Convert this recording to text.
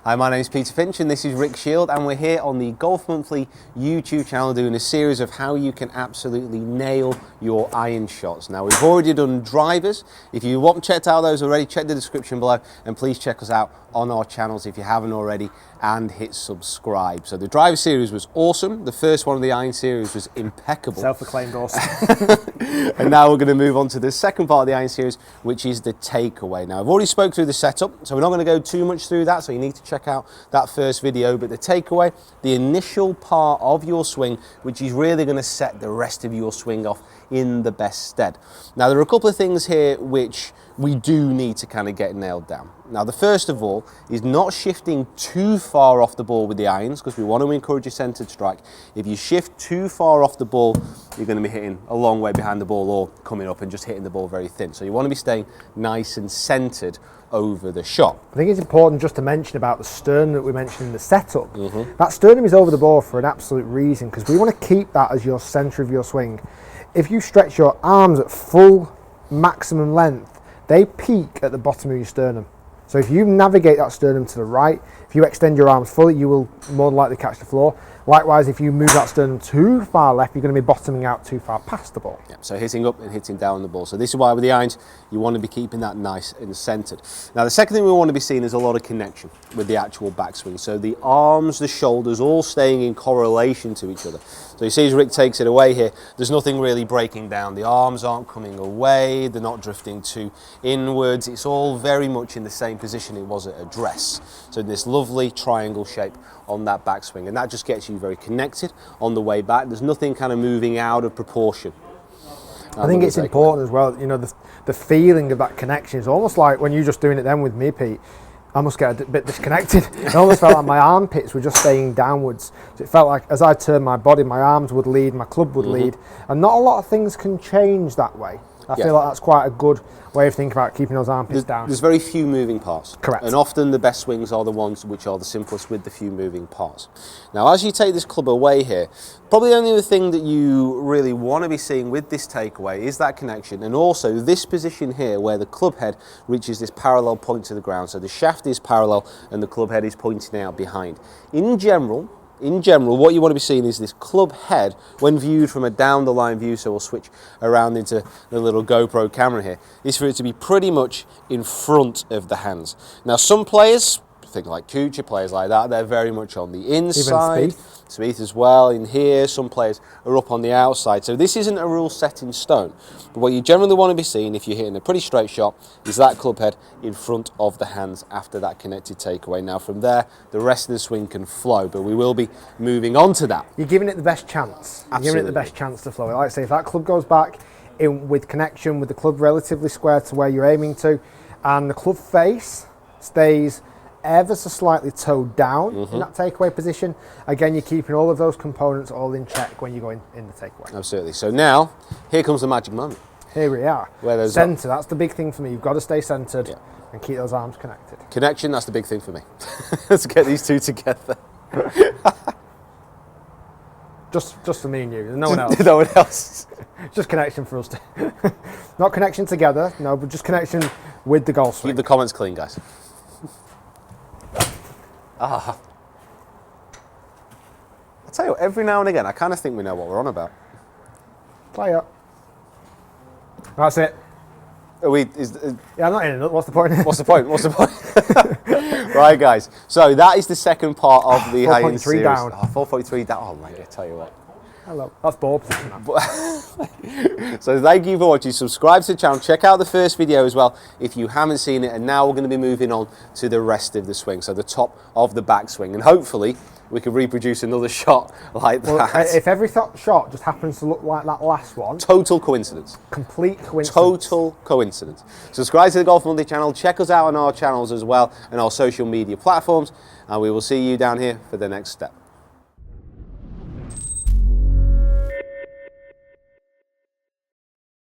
Hi, my name is Peter Finch and this is Rick Shield, and we're here on the Golf Monthly YouTube channel doing a series of how you can absolutely nail your iron shots. Now, we've already done drivers. If you haven't checked out those already, check the description below, and please check us out on our channels if you haven't already, and hit subscribe. So the driver series was awesome. The first one of the iron series was impeccable. Self-acclaimed awesome. And now we're going to move on to the second part of the iron series, which is the takeaway. Now, I've already spoke through the setup, so we're not going to go too much through that, so you need to check out that first video. But the takeaway, the initial part of your swing, which is really going to set the rest of your swing off in the best stead. Now, there are a couple of things here which we do need to kind of get nailed down. Now, the first of all is not shifting too far off the ball with the irons, because we want to encourage a centered strike. If you shift too far off the ball, you're going to be hitting a long way behind the ball or coming up and just hitting the ball very thin. So you want to be staying nice and centered over the shot. I think it's important just to mention about the sternum that we mentioned in the setup. That sternum is over the ball for an absolute reason, because we want to keep that as your center of your swing. If you stretch your arms at full maximum length, they peak at the bottom of your sternum. So if you navigate that sternum to the right, if you extend your arms fully, you will more than likely catch the floor. Likewise, if you move that sternum too far left, you're going to be bottoming out too far past the ball. Yeah, so hitting up and hitting down the ball. So this is why with the irons, you want to be keeping that nice and centered. Now, the second thing we want to be seeing is a lot of connection with the actual backswing. So the arms, the shoulders, all staying in correlation to each other. So you see as Rick takes it away here, there's nothing really breaking down. The arms aren't coming away, they're not drifting too inwards. It's all very much in the same position it was at address. So this lovely triangle shape on that backswing, and that just gets you very connected on the way back. There's nothing kind of moving out of proportion. I think it's important as well, you know, the feeling of that connection is almost like when you're just doing it then with me, Pete, I must get a bit disconnected. It almost felt like my armpits were just staying downwards. So it felt like as I turned my body, my arms would lead, my club would lead, and not a lot of things can change that way. I feel like that's quite a good way of thinking about keeping those armpits down. There's very few moving parts. Correct. And often the best swings are the ones which are the simplest with the few moving parts. Now, as you take this club away here, probably the only other thing that you really want to be seeing with this takeaway is that connection, and also this position here where the club head reaches this parallel point to the ground. So the shaft is parallel and the club head is pointing out behind. In general, what you want to be seeing is this club head when viewed from a down the line view, so we'll switch around into the little GoPro camera here, is for it to be pretty much in front of the hands. Now, some players, think like Kuchar, players like that, they're very much on the inside. Even Spieth as well in here. Some players are up on the outside. So this isn't a rule set in stone. But what you generally want to be seeing if you're hitting a pretty straight shot is that club head in front of the hands after that connected takeaway. Now from there, the rest of the swing can flow, but we will be moving on to that. You're giving it the best chance. You're giving it the best chance to flow. Like I say, if that club goes back in with connection, with the club relatively square to where you're aiming to, and the club face stays ever so slightly toed down in that takeaway position, again, you're keeping all of those components all in check when you go in the takeaway. Absolutely. So now, here comes the magic moment. Here we are. Centre, that's the big thing for me. You've got to stay centred and keep those arms connected. Connection, that's the big thing for me. Let's get these two together. Just for me and you, no one else. No one else. Just connection for us. Not connection together, no, but just connection with the golf swing. Keep the comments clean, guys. I'll tell you what, every now and again, I kind of think we know what we're on about. Play up. That's it. Are we? Yeah, I'm not in it. What's the point? What's the point? What's the point? Right, guys. So that is the second part of the high-end series. 4.3 down. 4.3 down. Oh, mate, I tell you what. Hello. That's ball position. So thank you for watching. Subscribe to the channel. Check out the first video as well if you haven't seen it. And now we're going to be moving on to the rest of the swing. So the top of the backswing. And hopefully we can reproduce another shot like that. If every shot just happens to look like that last one. Total coincidence. Complete coincidence. Total coincidence. Subscribe to the Golf Monthly channel. Check us out on our channels as well and our social media platforms. And we will see you down here for the next step.